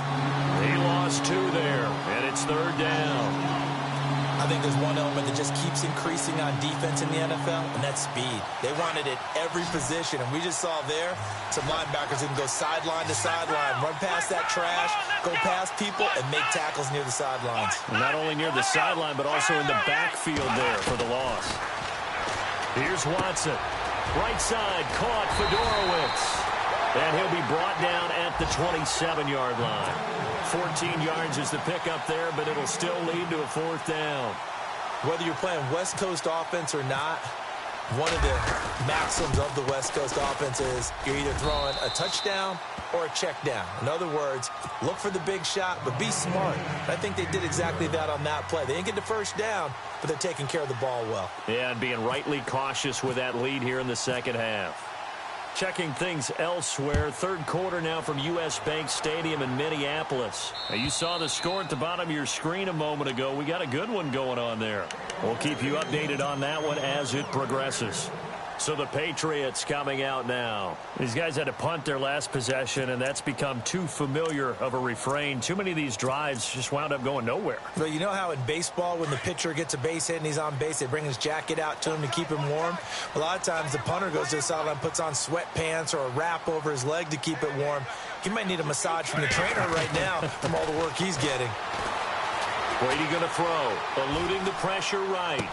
He lost 2 there, and it's 3rd down. I think there's one element that just keeps increasing on defense in the NFL, and that's speed. They want it at every position, and we just saw there some linebackers who can go sideline to sideline, run past that trash, go past people, and make tackles near the sidelines. Not only near the sideline, but also in the backfield there for the loss. Here's Watson. Right side, caught Fedorowicz. And he'll be brought down at the 27-yard line. 14 yards is the pickup there, but it'll still lead to a 4th down. Whether you're playing West Coast offense or not, one of the maxims of the West Coast offense is you're either throwing a touchdown or a check down. In other words, look for the big shot, but be smart. I think they did exactly that on that play. They didn't get the 1st down, but they're taking care of the ball well. Yeah, and being rightly cautious with that lead here in the 2nd half. Checking things elsewhere. 3rd quarter now from U.S. Bank Stadium in Minneapolis. Now, you saw the score at the bottom of your screen a moment ago. We got a good one going on there. We'll keep you updated on that one as it progresses. So the Patriots coming out now. These guys had to punt their last possession, and that's become too familiar of a refrain. Too many of these drives just wound up going nowhere. Well, you know how in baseball when the pitcher gets a base hit and he's on base, they bring his jacket out to him to keep him warm? A lot of times the punter goes to the sideline, puts on sweatpants or a wrap over his leg to keep it warm. He might need a massage from the trainer right now from all the work he's getting. Brady going to throw, eluding the pressure right.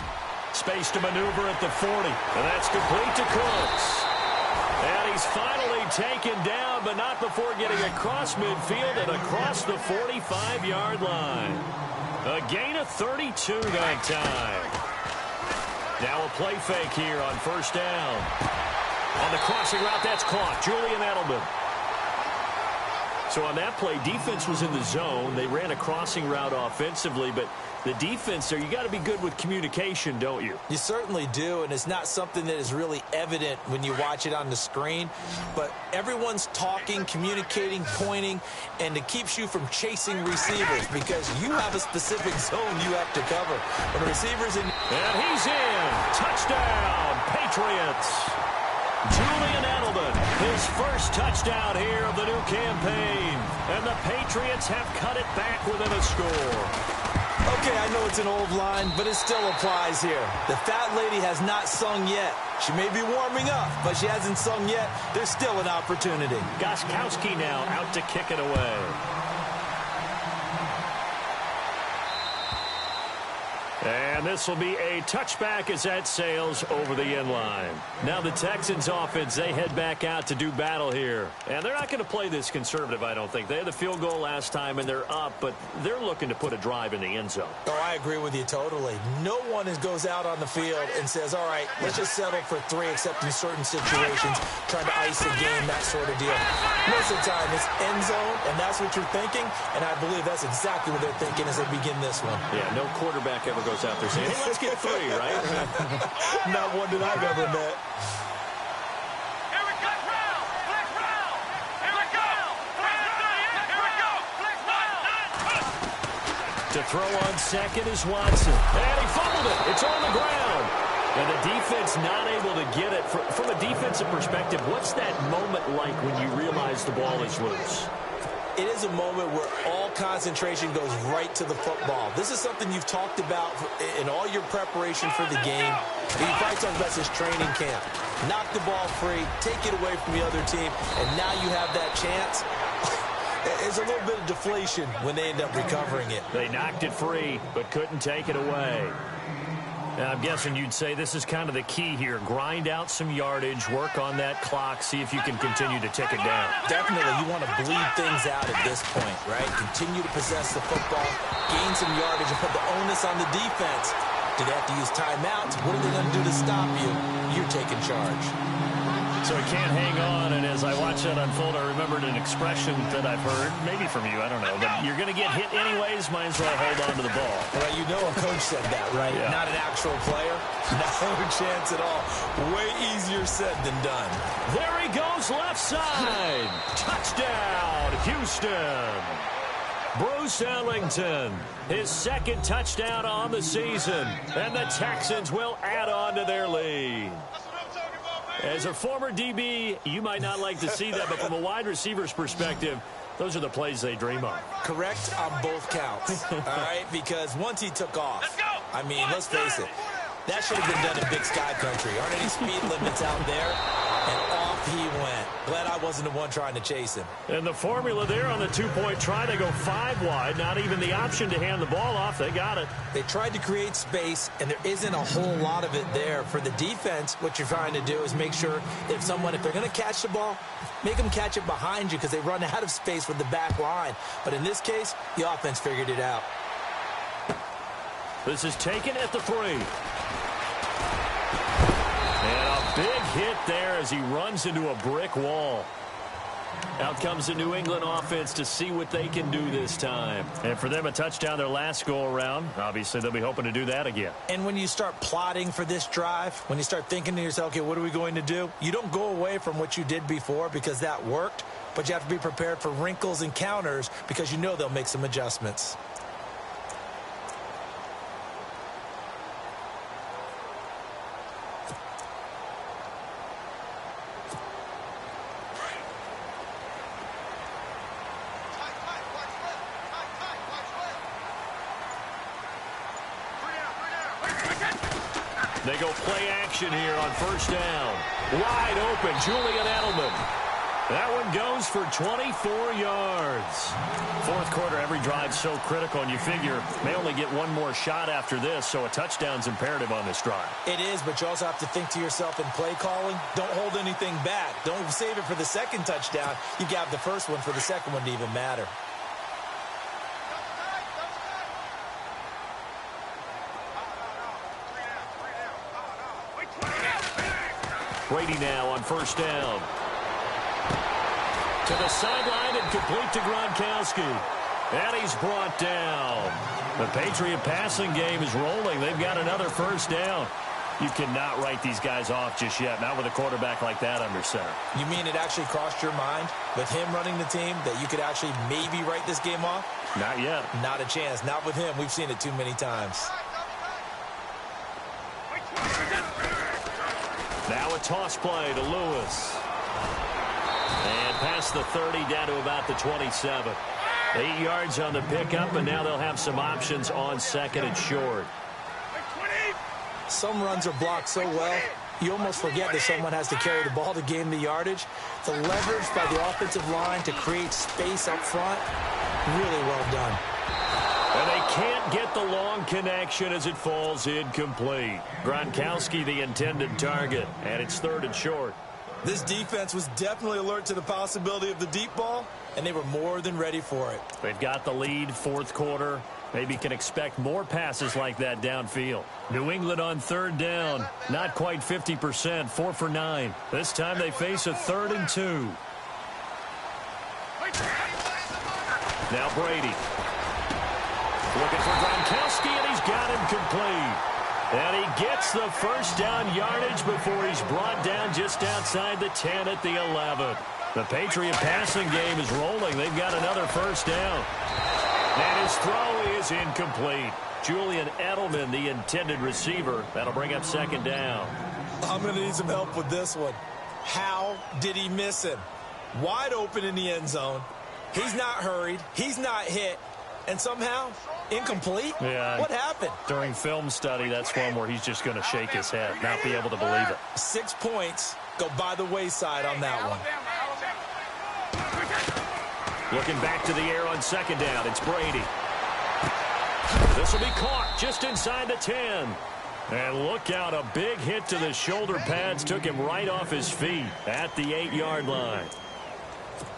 Space to maneuver at the 40, and that's complete to Cooks. And he's finally taken down, but not before getting across midfield and across the 45-yard line. A gain of 32 that time. Now a play fake here on 1st down. On the crossing route, that's caught. Julian Edelman. So on that play, defense was in the zone. They ran a crossing route offensively, but the defense there, you got to be good with communication, don't you? You certainly do, and it's not something that is really evident when you watch it on the screen. But everyone's talking, communicating, pointing, and it keeps you from chasing receivers because you have a specific zone you have to cover. When the receiver's in... And he's in. Touchdown, Patriots. Julian Edelman, his first touchdown here of the new campaign. And the Patriots have cut it back within a score. Okay, I know it's an old line, but it still applies here. The fat lady has not sung yet. She may be warming up, but she hasn't sung yet. There's still an opportunity. Gostkowski now out to kick it away. And this will be a touchback as that sails over the end line. Now the Texans offense, they head back out to do battle here. And they're not going to play this conservative, I don't think. They had the field goal last time and they're up, but they're looking to put a drive in the end zone. Oh, I agree with you totally. No one goes out on the field and says, all right, let's just settle for 3, except in certain situations, trying to ice a game, that sort of deal. Most of the time, it's end zone, and that's what you're thinking, and I believe that's exactly what they're thinking as they begin this one. Yeah, no quarterback ever goes out there saying, hey, let's get 3, right? Not one that I've ever met. Here we go, round, flex round. Here we go, flex round. Here we go, flex round. To throw on second is Watson. And he fumbled it. It's on the ground. And the defense not able to get it. From a defensive perspective, what's that moment like when you realize the ball is loose? it is a moment where all concentration goes right to the football. This is something you've talked about in all your preparation for the game. You probably talked about this training camp. Knock the ball free, take it away from the other team, and now you have that chance. There's a little bit of deflation when they end up recovering it. They knocked it free, but couldn't take it away. Now, I'm guessing you'd say this is kind of the key here. Grind out some yardage, work on that clock, see if you can continue to tick it down. Definitely, you want to bleed things out at this point, right? Continue to possess the football, gain some yardage, and put the onus on the defense. Do they have to use timeouts? What are they going to do to stop you? You're taking charge. So he can't hang on, and as I watch that unfold, I remembered an expression that I've heard, maybe from you, I don't know, but you're going to get hit anyways, might as well hold on to the ball. Well, you know a coach said that, right? Yeah. Not an actual player. No chance at all. Way easier said than done. There he goes, left side. Touchdown, Houston. Bruce Ellington, his second touchdown on the season, and the Texans will add on to their lead. As a former DB, you might not like to see that, but from a wide receiver's perspective, those are the plays they dream of. Correct on both counts, all right? Because once he took off, I mean, let's face it, that should have been done in Big Sky Country. Aren't any speed limits out there? And off he went. Glad I wasn't the one trying to chase him. And the formula there on the two-point try, they go 5 wide. Not even the option to hand the ball off. They got it. They tried to create space, and there isn't a whole lot of it there. For the defense, what you're trying to do is make sure that if they're going to catch the ball, make them catch it behind you because they run out of space with the back line. But in this case, the offense figured it out. This is taken at the 3. And a big hit there as he runs into a brick wall. Out comes the New England offense to see what they can do this time. And for them, a touchdown their last go-around. Obviously, they'll be hoping to do that again. And when you start plotting for this drive, when you start thinking to yourself, okay, what are we going to do? You don't go away from what you did before because that worked, but you have to be prepared for wrinkles and counters because you know they'll make some adjustments. They go play action here on first down. Wide open, Julian Edelman. That one goes for 24 yards. Fourth quarter, every drive's so critical, and you figure may only get one more shot after this, so a touchdown's imperative on this drive. It is, but you also have to think to yourself in play calling, don't hold anything back. Don't save it for the second touchdown. You got the first one for the second one to even matter. Brady now on first down. To the sideline and complete to Gronkowski. And he's brought down. The Patriot passing game is rolling. They've got another first down. You cannot write these guys off just yet, not with a quarterback like that under center. You mean it actually crossed your mind with him running the team that you could actually maybe write this game off? Not yet. Not a chance. Not with him. We've seen it too many times. Now a toss play to Lewis. And past the 30 down to about the 27. 8 yards on the pickup, and now they'll have some options on second and short. Some runs are blocked so well, you almost forget that someone has to carry the ball to gain the yardage. The leverage by the offensive line to create space up front, really well done. And they can't get the long connection as it falls incomplete. Gronkowski the intended target, and it's third and short. This defense was definitely alert to the possibility of the deep ball, and they were more than ready for it. They've got the lead, fourth quarter. Maybe can expect more passes like that downfield. New England on third down. Not quite 50%, 4 for 9. This time they face a 3rd and 2. Now Brady. Looking for Gronkowski, and he's got him complete. And he gets the first down yardage before he's brought down just outside the 10 at the 11. The Patriot passing game is rolling. They've got another first down. And his throw is incomplete. Julian Edelman, the intended receiver. That'll bring up second down. I'm going to need some help with this one. How did he miss him? Wide open in the end zone. He's not hurried. He's not hit. And somehow, incomplete? Yeah. What happened? During film study, that's one where he's just going to shake his head, not be able to believe it. 6 points go by the wayside on that one. Looking back to the air on second down, it's Brady. This will be caught just inside the 10. And look out, a big hit to the shoulder pads took him right off his feet at the 8-yard line.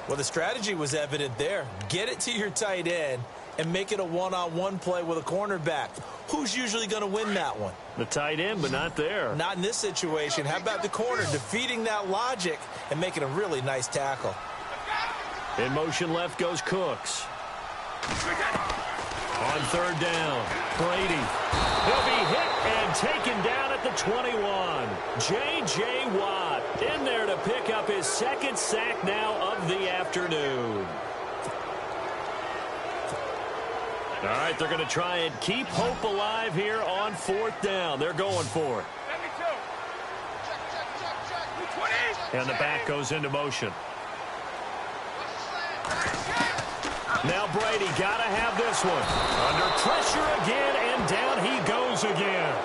Well, the strategy was evident there. Get it to your tight end and make it a one-on-one play with a cornerback. Who's usually going to win that one? The tight end, but not there. Not in this situation. How about the corner defeating that logic and making a really nice tackle? In motion left goes Cooks. On third down, Brady. He'll be hit and taken down at the 21. J.J. Watt in there to pick up his second sack now of the afternoon. All right, they're going to try and keep hope alive here on fourth down. They're going for it. And the back goes into motion. Now Brady got to have this one. Under pressure again, and down he goes again.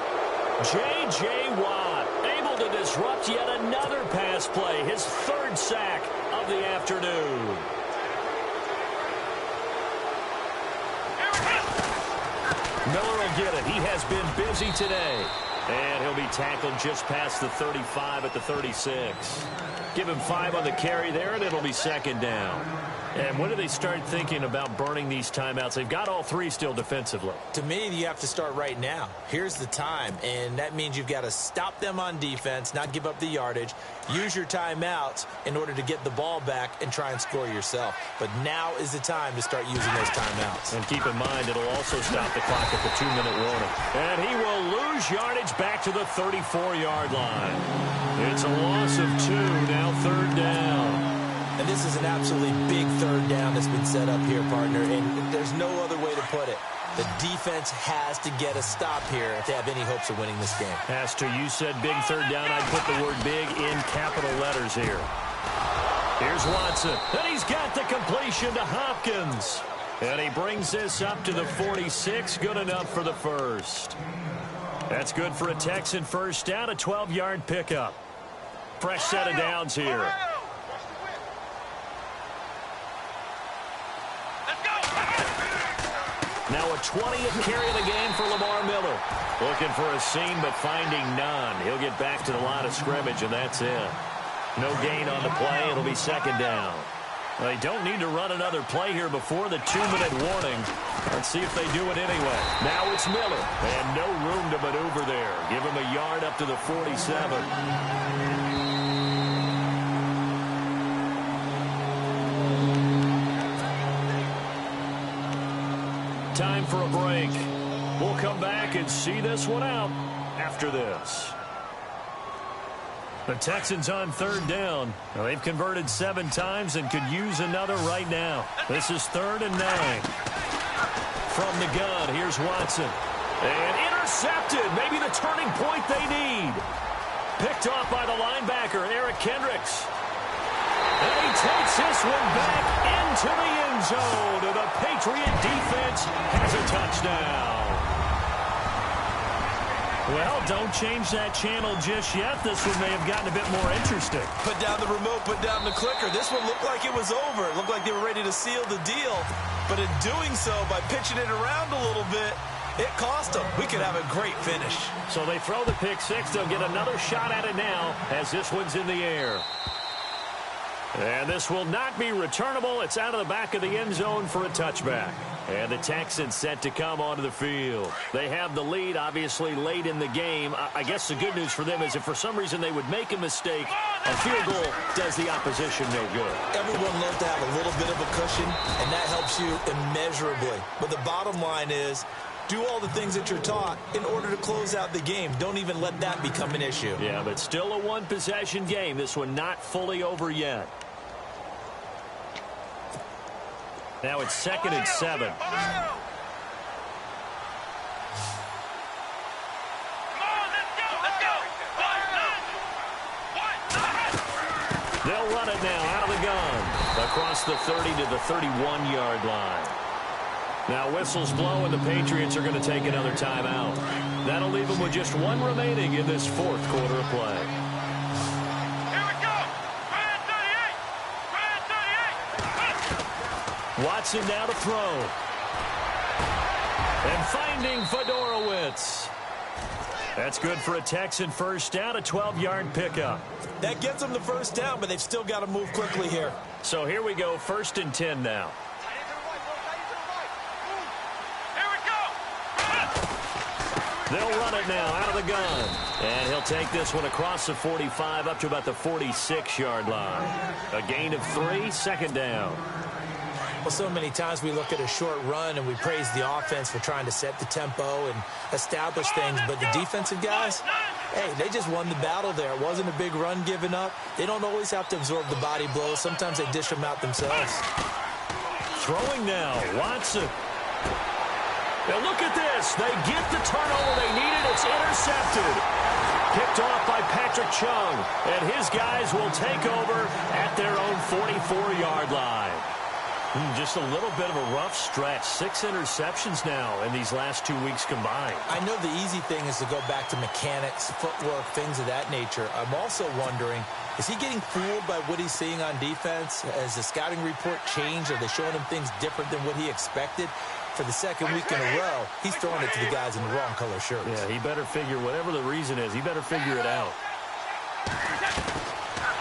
J.J. Watt able to disrupt yet another pass play. His third sack of the afternoon. Miller will get it. He has been busy today. And he'll be tackled just past the 35 at the 36. Give him 5 on the carry there, and it'll be second down. And when do they start thinking about burning these timeouts? They've got all 3 still defensively. To me, you have to start right now. Here's the time, and that means you've got to stop them on defense, not give up the yardage, use your timeouts in order to get the ball back and try and score yourself. But now is the time to start using those timeouts. And keep in mind, it'll also stop the clock at the 2-minute warning. And he will lose yardage back to the 34-yard line. It's a loss of 2, now third down. And this is an absolutely big third down that's been set up here, partner, and there's no other way to put it. The defense has to get a stop here if they have any hopes of winning this game. Has to. You said big third down. I'd put the word big in capital letters here. Here's Watson. And he's got the completion to Hopkins. And he brings this up to the 46. Good enough for the first. That's good for a Texan first down, a 12-yard pickup. Fresh set of downs here. Now a 20th carry of the game for Lamar Miller. Looking for a seam, but finding none. He'll get back to the line of scrimmage, and that's it. No gain on the play. It'll be second down. They don't need to run another play here before the 2-minute warning. Let's see if they do it anyway. Now it's Miller, and no room to maneuver there. Give him a yard up to the 47. Time for a break. We'll come back and see this one out after this. The Texans on third down. Now, they've converted 7 times and could use another right now. This is 3rd and 9. From the gun, here's Watson. And intercepted. Maybe the turning point they need. Picked off by the linebacker, Eric Kendricks. And he takes this one back into the end zone. And the Patriot defense has a touchdown. Well, don't change that channel just yet. This one may have gotten a bit more interesting. Put down the remote, put down the clicker. This one looked like it was over. It looked like they were ready to seal the deal. But in doing so, by pitching it around a little bit, it cost them. We could have a great finish. So they throw the pick six. They'll get another shot at it now as this one's in the air. And this will not be returnable. It's out of the back of the end zone for a touchback. And the Texans set to come onto the field. They have the lead, obviously, late in the game. I guess the good news for them is if for some reason they would make a mistake, a field goal does the opposition no good. Everyone loves to have a little bit of a cushion, and that helps you immeasurably. But the bottom line is, do all the things that you're taught in order to close out the game. Don't even let that become an issue. Yeah, but still a one-possession game. This one not fully over yet. Now it's 2nd and 7. They'll run it now out of the gun. Across the 30 to the 31-yard line. Now whistles blow and the Patriots are going to take another timeout. That'll leave them with just one remaining in this fourth quarter of play. Here we go. Brand 38. Watson now to throw. And finding Fedorowicz. That's good for a Texan first down, a 12-yard pickup. That gets them the first down, but they've still got to move quickly here. So here we go, 1st and 10 now. They'll run it now out of the gun. And he'll take this one across the 45 up to about the 46-yard line. A gain of 3, 2nd down. Well, so many times we look at a short run and we praise the offense for trying to set the tempo and establish things, but the defensive guys, hey, they just won the battle there. It wasn't a big run given up. They don't always have to absorb the body blows. Sometimes they dish them out themselves. Throwing now, Watson. Now look at this. They get the turnover they needed. It's intercepted. Picked off by Patrick Chung, and his guys will take over at their own 44-yard line. Just a little bit of a rough stretch. 6 interceptions now in these last 2 weeks combined. I know the easy thing is to go back to mechanics, footwork, things of that nature. I'm also wondering, is he getting fooled by what he's seeing on defense? Has the scouting report changed? Are they showing him things different than what he expected? For the second week in a row, he's throwing it to the guys in the wrong color shirts. Yeah, he better figure, whatever the reason is, he better figure it out.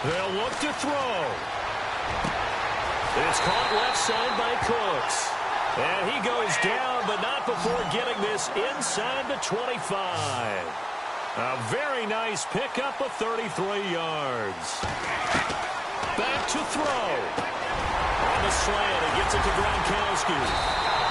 They'll look to throw. It's caught left side by Cooks. And he goes down, but not before getting this inside the 25. A very nice pickup of 33 yards. Back to throw. On the slant, he gets it to Gronkowski.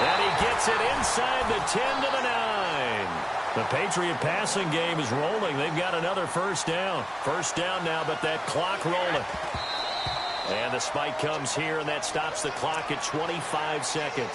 And he gets it inside the 10 to the 9. The Patriot passing game is rolling. They've got another first down. First down now, but that clock rolling. And the spike comes here, and that stops the clock at 25 seconds.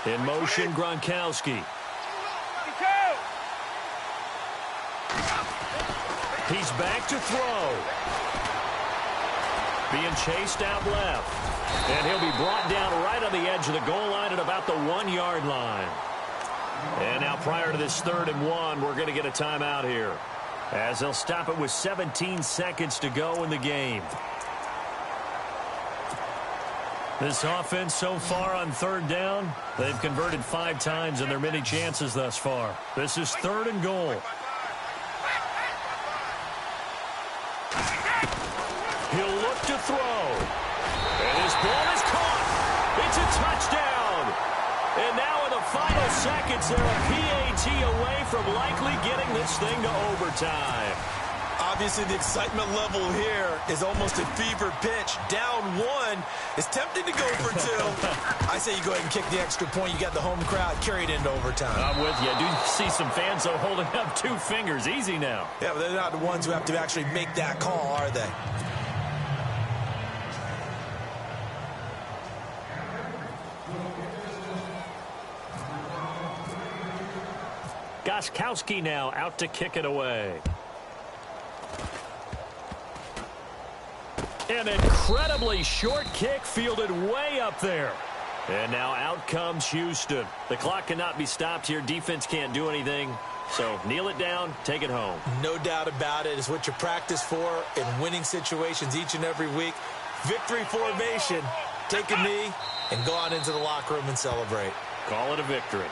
In motion, Gronkowski. He's back to throw. Being chased out left. And he'll be brought down right on the edge of the goal line at about the 1-yard line. And now prior to this 3rd and 1, we're going to get a timeout here, as they'll stop it with 17 seconds to go in the game. This offense so far on 3rd down, they've converted 5 times in their many chances thus far. This is 3rd and goal. He'll look to throw. And his ball is caught. It's a touchdown. And now in the final seconds, they're a PAT away from likely getting this thing to overtime. Obviously, the excitement level here is almost a fever pitch. Down 1. It's tempting to go for 2. I say you go ahead and kick the extra point. You got the home crowd carried into overtime. I'm with you. I do see some fans, though, holding up 2 fingers. Easy now. Yeah, but they're not the ones who have to actually make that call, are they? Gostkowski now out to kick it away. An incredibly short kick fielded way up there. And now out comes Houston. The clock cannot be stopped here. Defense can't do anything. So kneel it down, take it home. No doubt about it. It's what you practice for in winning situations each and every week. Victory formation. Take a knee and go on into the locker room and celebrate. Call it a victory.